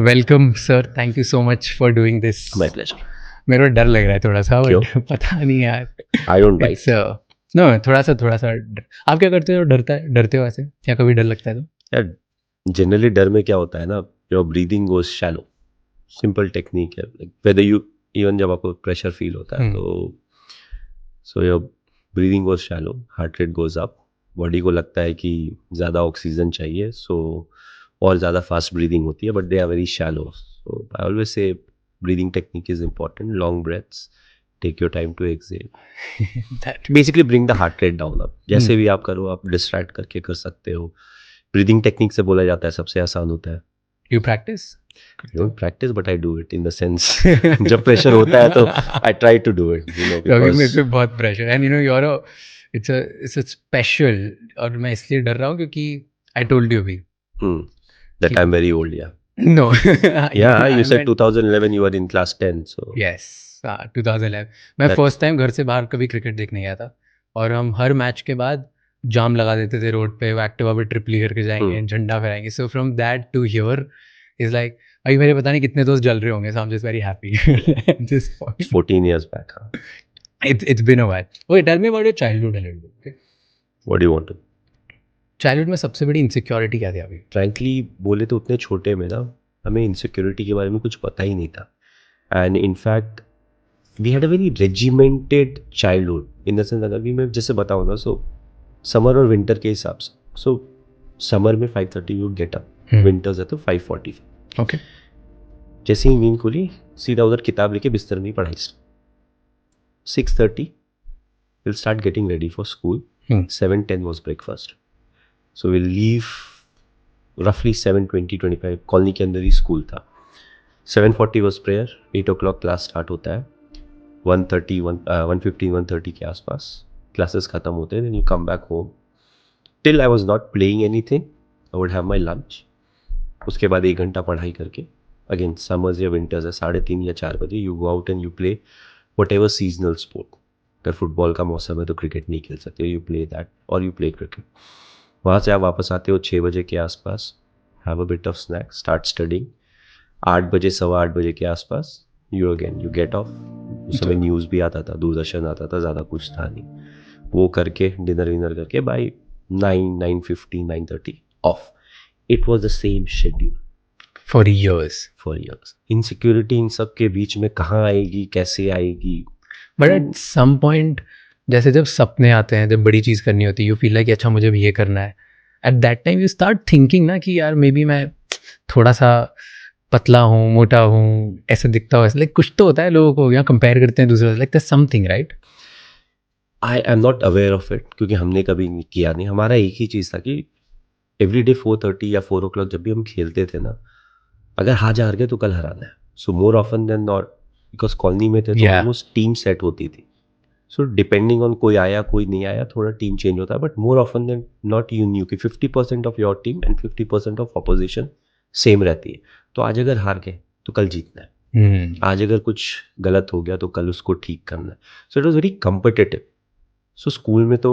Welcome sir, thank you so much for doing this. My pleasure. मेरे को डर लग रहा है थोड़ा सा, क्यों? बट पता नहीं यार। आई डोंट इट्स नो, थोड़ा सा आप क्या करते हो? डरते हो ऐसे, या कभी डर लगता है तो? यार जनरली डर में क्या होता है ना, your breathing goes shallow. Simple technique है, लाइक वेदर यू इवन जब आपको प्रेशर फील होता है तो so your breathing goes shallow, heart rate goes up, body को लगता है कि ज़्यादा ऑक्सीजन चाहिए, सो और ज़्यादा फास्ट ब्रीदिंग होती है, but they are very shallow. So I always say breathing technique is important, long breaths, take your time to exhale, that basically bring the heart rate down. अप जैसे भी आप करो, आप डिस्ट्रैक्ट करके कर सकते हो। ब्रीदिंग टेक्निक से बोला जाता है सबसे आसान होता है। You practice? Don't practice but I do it in the sense जब प्रेशर होता है तो I try to do it, क्योंकि मेरे पे बहुत प्रेशर है, and you know you are it's a special. और मैं इसलिए डर रहा हूँ क्योंकि आई टोल्ड यू अभी that I am very old. Yeah no yeah you said 2011 you are in class 10, so yes 2011 मैं फर्स्ट टाइम घर से बाहर कभी क्रिकेट देखने गया था, और हम हर मैच के बाद जाम लगा देते थे रोड पे, वो एक्टिवा पे ट्रिप ली करके जाएंगे, झंडा फहराएंगे। So from that to here is like अभी मेरे पता नहीं कितने दोस्त जल रहे होंगे, so I am just very happy at this point. 14 years back. It's been a while. Okay, tell me about your childhood a little bit. Okay? What do you want to? Childhood में सबसे बड़ी insecurity क्या थी अभी? Frankly बोले तो उतने छोटे में ना हमें इनसिक्योरिटी के बारे में कुछ पता ही नहीं था, and in fact we had a very regimented childhood in the sense, अगर भी मैं जैसे बताऊँ ना, सो समर और विंटर के हिसाब से, सो समर में 5:30 यू गेट अप, विंटर्स है तो 5:45। ओके, जैसे ही नींद खुली सीधा उधर किताब लेके बिस्तर में ही पढ़ाई। 6:30 will start getting ready for school, 7:10 was breakfast, so will leave रफली 7:20-25, कॉलोनी के अंदर ही स्कूल था। 7:40 was prayer, 8 o'clock class start होता है, 1:15-1:30 के आसपास क्लासेस खत्म होते हैं, then you come back home till I was not playing anything, I would have my lunch. उसके बाद 1 घंटा पढ़ाई करके अगेन समर्स या विंटर्स है 3:30 या 4 बजे you go out and you play what ever seasonal sport. अगर फुटबॉल का मौसम है तो क्रिकेट नहीं खेल सकते, यू प्ले दैट और यू प्ले क्रिकेट। वहाँ से आप वापस आते हो 6 बजे के आसपास, have a bit of snack, start studying. 8 बजे 8:15 के आसपास यू गेट ऑफ। उस समय न्यूज़ भी आता था, दूरदर्शन आता था, ज़्यादा कुछ था नहीं, वो करके डिनर विनर करके by 9:50 9:30 of. It was the same schedule for years. Insecurity in सब के बीच में कहाँ आएगी, कैसे आएगी? बट एट सम पॉइंट जैसे जब सपने आते हैं, जब बड़ी चीज़ करनी होती है, यू फील लाइक अच्छा मुझे भी ये करना है, at that time you start thinking ना कि यार मे बी मैं थोड़ा सा पतला हूँ, मोटा हूँ, ऐसे दिखता हूँ, ऐसे लाइक कुछ तो होता है, लोगों को यहाँ कंपेयर करते हैं दूसरे से, like that's something right? I am not aware of it, क्योंकि हमने कभी किया नहीं। हमारा एक ही चीज़ था कि एवरी डे 4:30 या 4 o'clock जब भी हम खेलते थे ना, अगर हार हार गए तो कल हराना है। So more often than not, because colony में थे तो ऑलमोस्ट टीम सेट होती थी। सो डिपेंडिंग ऑन कोई आया कोई नहीं आया, थोड़ा टीम चेंज होता है, but more often than not you knew कि 50% of your team and 50% of opposition same रहती है। तो आज अगर हार गए तो कल जीतना है, आज अगर कुछ गलत हो गया तो कल उसको ठीक करना है। So it was very competitive. So school में तो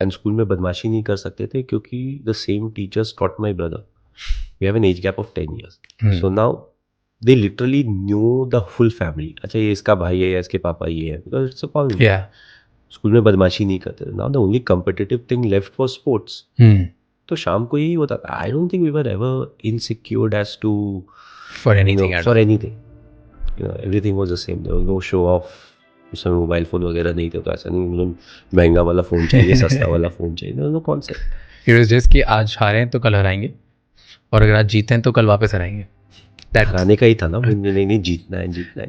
स्कूल में बदमाशी नहीं कर सकते थे क्योंकि the same teachers taught my brother, we have an age gap of 10 years. So now they literally knew the full family. अच्छा ये इसका भाई है या इसके पापा ये है, because it's a colony. School में बदमाशी नहीं करते थे। Now the only competitive thing left was sports. तो शाम को यही होता था। I don't think we were ever insecure as to for anything. for anything. Everything was the same. There was no show off. उस समय मोबाइल फ़ोन वगैरह नहीं थे, तो ऐसा नहीं मतलब महंगा वाला फ़ोन चाहिए, सस्ता वाला फ़ोन चाहिए, there was no concept. It was just कि आज हारे हैं तो कल हराएंगे, और अगर आज जीते हैं तो कल वापस हराएंगे। हराने का ही था ना, नहीं जीतना है।